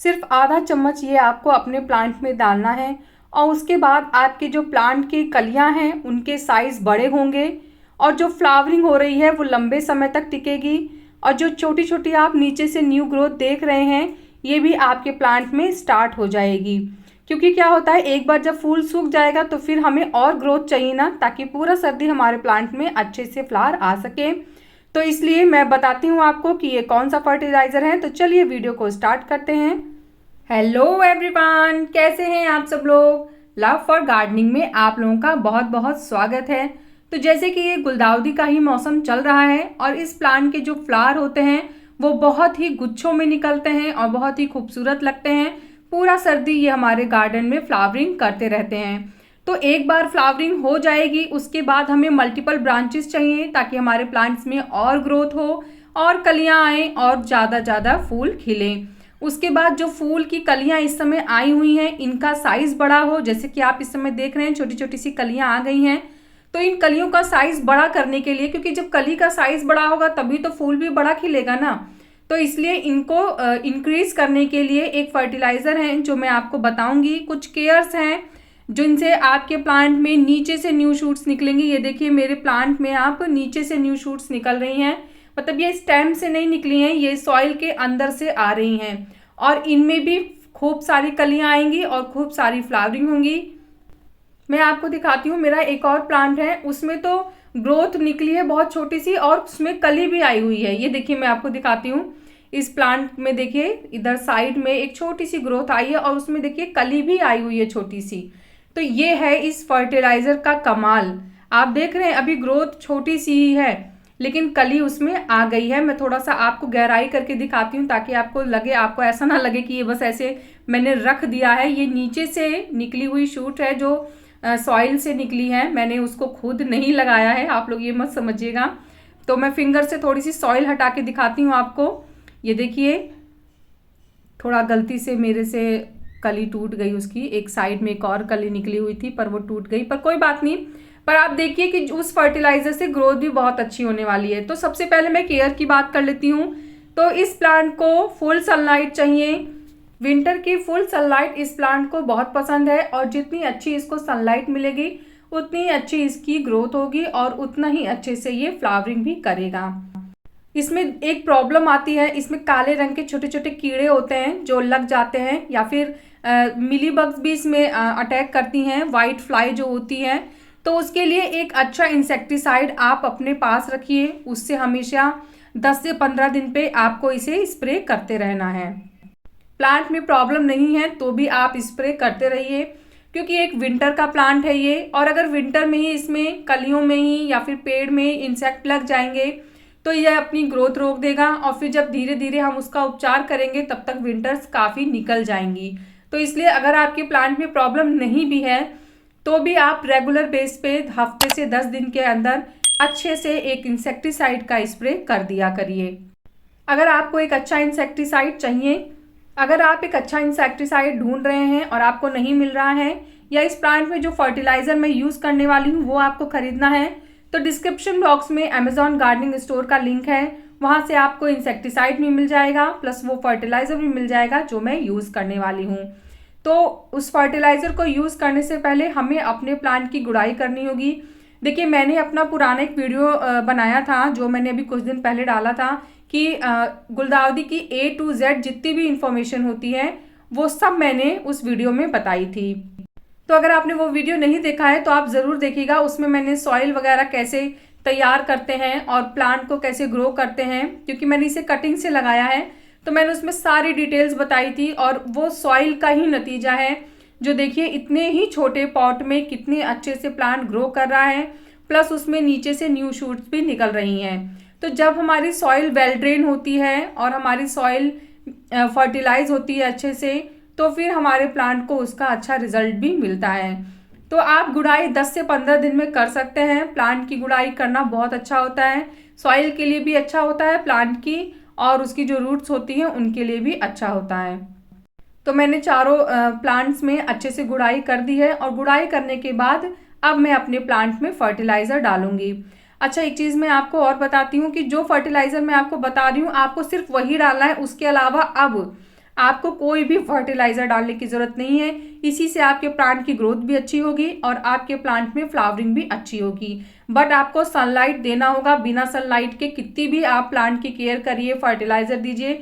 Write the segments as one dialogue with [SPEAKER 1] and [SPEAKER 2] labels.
[SPEAKER 1] सिर्फ आधा चम्मच ये आपको अपने प्लांट में डालना है। और उसके बाद आपके जो प्लांट की कलियां हैं उनके साइज़ बड़े होंगे और जो फ्लावरिंग हो रही है वो लंबे समय तक टिकेगी। और जो छोटी छोटी आप नीचे से न्यू ग्रोथ देख रहे हैं ये भी आपके प्लांट में स्टार्ट हो जाएगी। क्योंकि क्या होता है, एक बार जब फूल सूख जाएगा तो फिर हमें और ग्रोथ चाहिए ना, ताकि पूरा सर्दी हमारे प्लांट में अच्छे से फ्लावर आ सके। तो इसलिए मैं बताती हूँ आपको कि ये कौन सा फर्टिलाइज़र है। तो चलिए वीडियो को स्टार्ट करते हैं। हेलो एवरीवन, कैसे हैं आप सब लोग। लव फॉर गार्डनिंग में आप लोगों का बहुत बहुत स्वागत है। तो जैसे कि ये गुलदाउदी का ही मौसम चल रहा है और इस प्लांट के जो फ्लावर होते हैं वो बहुत ही गुच्छों में निकलते हैं और बहुत ही खूबसूरत लगते हैं। पूरा सर्दी ये हमारे गार्डन में फ्लावरिंग करते रहते हैं। तो एक बार फ्लावरिंग हो जाएगी उसके बाद हमें मल्टीपल ब्रांचेस चाहिए ताकि हमारे प्लांट्स में और ग्रोथ हो और कलियां आएँ और ज़्यादा फूल खिलें। उसके बाद जो फूल की कलियां इस समय आई हुई हैं इनका साइज़ बड़ा हो, जैसे कि आप इस समय देख रहे हैं छोटी छोटी सी कलियां आ गई हैं। तो इन कलियों का साइज़ बड़ा करने के लिए, क्योंकि जब कली का साइज़ बड़ा होगा तभी तो फूल भी बड़ा खिलेगा ना, तो इसलिए इनको इंक्रीज करने के लिए एक फर्टिलाइज़र है जो मैं आपको बताऊंगी। कुछ केयर्स हैं जिनसे आपके प्लांट में नीचे से न्यू शूट्स निकलेंगी। ये देखिए मेरे प्लांट में आप नीचे से न्यू शूट्स निकल रही हैं, मतलब ये स्टेम से नहीं निकली हैं, ये सॉइल के अंदर से आ रही हैं और इनमें भी खूब सारी कलियां आएंगी और खूब सारी फ्लावरिंग होंगी। मैं आपको दिखाती हूँ, मेरा एक और प्लांट है उसमें तो ग्रोथ निकली है बहुत छोटी सी और उसमें कली भी आई हुई है। ये देखिए मैं आपको दिखाती हूँ, इस प्लांट में देखिए इधर साइड में एक छोटी सी ग्रोथ आई है और उसमें देखिए कली भी आई हुई है छोटी सी। तो ये है इस फर्टिलाइजर का कमाल। आप देख रहे हैं अभी ग्रोथ छोटी सी ही है लेकिन कली उसमें आ गई है। मैं थोड़ा सा आपको गहराई करके दिखाती हूँ ताकि आपको लगे, आपको ऐसा ना लगे कि ये बस ऐसे मैंने रख दिया है। ये नीचे से निकली हुई शूट है जो सॉइल से निकली है, मैंने उसको खुद नहीं लगाया है, आप लोग ये मत समझिएगा। तो मैं फिंगर से थोड़ी सी सॉइल हटा के दिखाती हूँ आपको। ये देखिए थोड़ा गलती से मेरे से कली टूट गई, उसकी एक साइड में एक और कली निकली हुई थी पर वो टूट गई, पर कोई बात नहीं। पर आप देखिए कि उस फर्टिलाइजर से ग्रोथ भी बहुत अच्छी होने वाली है। तो सबसे पहले मैं केयर की बात कर लेती हूँ। तो इस प्लांट को फुल सनलाइट चाहिए, विंटर की फुल सनलाइट इस प्लांट को बहुत पसंद है और जितनी अच्छी इसको सनलाइट मिलेगी उतनी अच्छी इसकी ग्रोथ होगी और उतना ही अच्छे से ये फ्लावरिंग भी करेगा। इसमें एक प्रॉब्लम आती है, इसमें काले रंग के छोटे छोटे कीड़े होते हैं जो लग जाते हैं या फिर मिली बग्स भी इसमें अटैक करती हैं, वाइट फ्लाई जो होती है। तो उसके लिए एक अच्छा इंसेक्टिसाइड आप अपने पास रखिए, उससे हमेशा 10 से 15 दिन पे आपको इसे स्प्रे करते रहना है। प्लांट में प्रॉब्लम नहीं है तो भी आप स्प्रे करते रहिए क्योंकि एक विंटर का प्लांट है ये, और अगर विंटर में ही इसमें कलियों में ही या फिर पेड़ में इंसेक्ट लग जाएंगे तो यह अपनी ग्रोथ रोक देगा और फिर जब धीरे धीरे हम उसका उपचार करेंगे तब तक विंटर्स काफ़ी निकल जाएंगी। तो इसलिए अगर आपके प्लांट में प्रॉब्लम नहीं भी है तो भी आप रेगुलर बेस पे हफ्ते से 10 दिन के अंदर अच्छे से एक इंसेक्टिसाइड का स्प्रे कर दिया करिए। अगर आपको एक अच्छा इंसेक्टिसाइड चाहिए, अगर आप एक अच्छा इंसेक्टिसाइड ढूंढ रहे हैं और आपको नहीं मिल रहा है या इस प्लांट में जो फर्टिलाइज़र मैं यूज़ करने वाली हूँ वो आपको खरीदना है, तो डिस्क्रिप्शन बॉक्स में अमेजॉन गार्डनिंग स्टोर का लिंक है, वहाँ से आपको इंसेक्टिसाइड भी मिल जाएगा प्लस वो फर्टिलाइज़र भी मिल जाएगा जो मैं यूज़ करने वाली हूँ। तो उस फर्टिलाइज़र को यूज़ करने से पहले हमें अपने प्लांट की गुड़ाई करनी होगी। देखिए मैंने अपना पुराना एक वीडियो बनाया था जो मैंने अभी कुछ दिन पहले डाला था कि गुलदाउदी की A to Z जितनी भी इंफॉर्मेशन होती है वो सब मैंने उस वीडियो में बताई थी। तो अगर आपने वो वीडियो नहीं देखा है तो आप ज़रूर देखिएगा, उसमें मैंने सॉइल वगैरह कैसे तैयार करते हैं और प्लांट को कैसे ग्रो करते हैं, क्योंकि मैंने इसे कटिंग से लगाया है तो मैंने उसमें सारी डिटेल्स बताई थी और वो सॉइल का ही नतीजा है जो देखिए इतने ही छोटे पॉट में कितने अच्छे से प्लांट ग्रो कर रहा है, प्लस उसमें नीचे से न्यू शूट्स भी निकल रही हैं। तो जब हमारी सॉइल वेल ड्रेन होती है और हमारी सॉइल फर्टिलाइज होती है अच्छे से तो फिर हमारे प्लांट को उसका अच्छा रिजल्ट भी मिलता है। तो आप गुड़ाई 10 से 15 दिन में कर सकते हैं। प्लांट की गुड़ाई करना बहुत अच्छा होता है, सॉइल के लिए भी अच्छा होता है प्लांट की, और उसकी जो रूट्स होती हैं उनके लिए भी अच्छा होता है। तो मैंने चारों प्लांट्स में अच्छे से गुड़ाई कर दी है और गुड़ाई करने के बाद अब मैं अपने प्लांट में फर्टिलाइज़र डालूंगी। अच्छा एक चीज़ मैं आपको और बताती हूँ कि जो फर्टिलाइज़र मैं आपको बता रही हूँ आपको सिर्फ वही डालना है, उसके अलावा अब आपको कोई भी फर्टिलाइज़र डालने की ज़रूरत नहीं है। इसी से आपके प्लांट की ग्रोथ भी अच्छी होगी और आपके प्लांट में फ्लावरिंग भी अच्छी होगी। बट आपको सनलाइट देना होगा। बिना सनलाइट के कितनी भी आप प्लांट की केयर करिए, फर्टिलाइज़र दीजिए,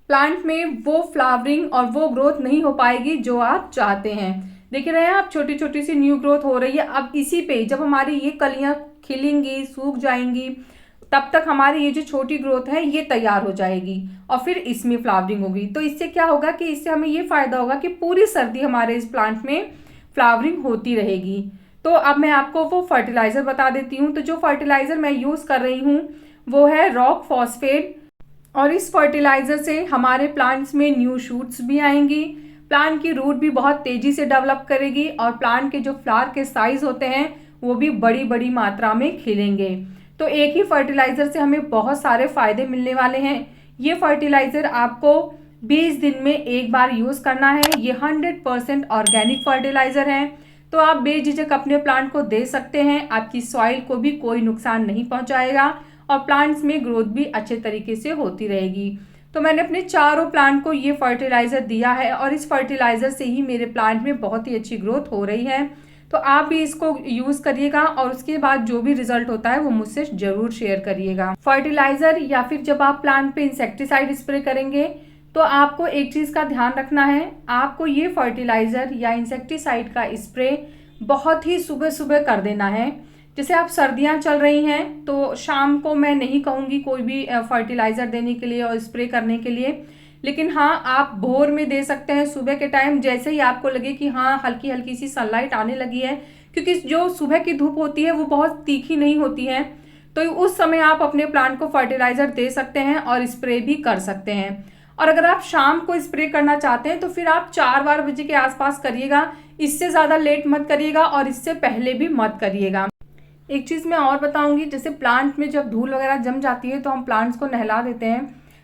[SPEAKER 1] प्लांट में वो फ्लावरिंग और वो ग्रोथ नहीं हो पाएगी जो आप चाहते हैं। देख रहे हैं आप, छोटी छोटी सी न्यू ग्रोथ हो रही है। अब इसी पे जब हमारी ये कलियां खिलेंगी, सूख जाएंगी, तब तक हमारी ये जो छोटी ग्रोथ है ये तैयार हो जाएगी और फिर इसमें फ्लावरिंग होगी। तो इससे क्या होगा कि इससे हमें ये फायदा होगा कि पूरी सर्दी हमारे इस प्लांट में फ्लावरिंग होती रहेगी। तो अब मैं आपको वो फर्टिलाइजर बता देती हूँ। तो जो फर्टिलाइजर मैं यूज कर रही हूँ वो है रॉक फॉस्फेट, और इस फर्टिलाइजर से हमारे प्लांट्स में न्यू शूट्स भी आएंगी, प्लांट की रूट भी बहुत तेजी से डेवलप करेगी और प्लांट के जो फ्लावर के साइज होते हैं वो भी बड़ी बड़ी मात्रा में खिलेंगे। तो एक ही फर्टिलाइजर से हमें बहुत सारे फायदे मिलने वाले हैं। ये फर्टिलाइजर आपको 20 दिन में एक बार यूज करना है। ये 100% ऑर्गेनिक फर्टिलाइजर है, तो आप बेझिझक अपने प्लांट को दे सकते हैं। आपकी सॉइल को भी कोई नुकसान नहीं पहुंचाएगा और प्लांट्स में ग्रोथ भी अच्छे तरीके से होती रहेगी। तो मैंने अपने चारों प्लांट को ये फर्टिलाइज़र दिया है और इस फर्टिलाइज़र से ही मेरे प्लांट में बहुत ही अच्छी ग्रोथ हो रही है। तो आप भी इसको यूज़ करिएगा और उसके बाद जो भी रिजल्ट होता है वो मुझसे ज़रूर शेयर करिएगा। फर्टिलाइज़र या फिर जब आप प्लांट पे इंसेक्टिसाइड स्प्रे करेंगे तो आपको एक चीज़ का ध्यान रखना है, आपको ये फर्टिलाइज़र या इंसेक्टिसाइड का स्प्रे बहुत ही सुबह सुबह कर देना है। जैसे आप सर्दियां चल रही हैं तो शाम को मैं नहीं कहूँगी कोई भी फर्टिलाइज़र देने के लिए और स्प्रे करने के लिए, लेकिन हाँ आप भोर में दे सकते हैं, सुबह के टाइम जैसे ही आपको लगे कि हाँ हल्की हल्की सी सनलाइट आने लगी है, क्योंकि जो सुबह की धूप होती है वो बहुत तीखी नहीं होती है। तो उस समय आप अपने प्लांट को फर्टिलाइज़र दे सकते हैं और स्प्रे भी कर सकते हैं। और अगर आप शाम को स्प्रे करना चाहते हैं तो फिर आप 4-4 बजे के आसपास करिएगा, इससे ज़्यादा लेट मत करिएगा और इससे पहले भी मत करिएगा। एक चीज़ मैं और बताऊंगी, जैसे प्लांट में जब धूल वगैरह जम जाती है तो हम प्लांट्स को नहला देते हैं,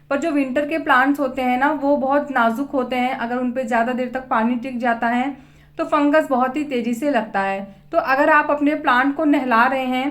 [SPEAKER 1] पर जो विंटर के प्लांट्स होते हैं ना वो बहुत नाजुक होते हैं। अगर उन पर ज़्यादा देर तक पानी टिक जाता है तो फंगस बहुत ही तेज़ी से लगता है। तो अगर आप अपने प्लांट को नहला रहे हैं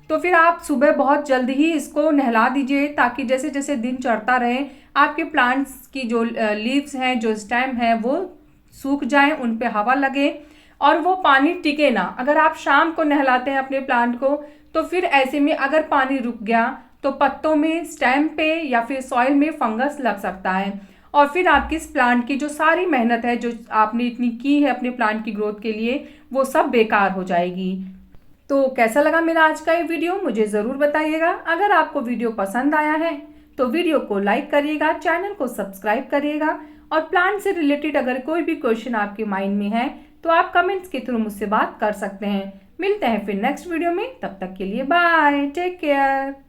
[SPEAKER 1] तो फिर आप सुबह बहुत जल्दी ही इसको नहला दीजिए, ताकि जैसे जैसे दिन चढ़ता रहे आपके प्लांट्स की जो लीव्स हैं, जो स्टेम है, वो सूख जाएं, उन पे हवा लगे और वो पानी टिके ना। अगर आप शाम को नहलाते हैं अपने प्लांट को तो फिर ऐसे में अगर पानी रुक गया तो पत्तों में, स्टेम पे या फिर सॉइल में फंगस लग सकता है और फिर आपकी इस प्लांट की जो सारी मेहनत है जो आपने इतनी की है अपने प्लांट की ग्रोथ के लिए, वो सब बेकार हो जाएगी। तो कैसा लगा मेरा आज का ये वीडियो मुझे ज़रूर बताइएगा। अगर आपको वीडियो पसंद आया है तो वीडियो को लाइक करिएगा, चैनल को सब्सक्राइब करिएगा और प्लांट से रिलेटेड अगर कोई भी क्वेश्चन आपके माइंड में है तो आप कमेंट्स के थ्रू मुझसे बात कर सकते हैं। मिलते हैं फिर नेक्स्ट वीडियो में, तब तक के लिए बाय, टेक केयर।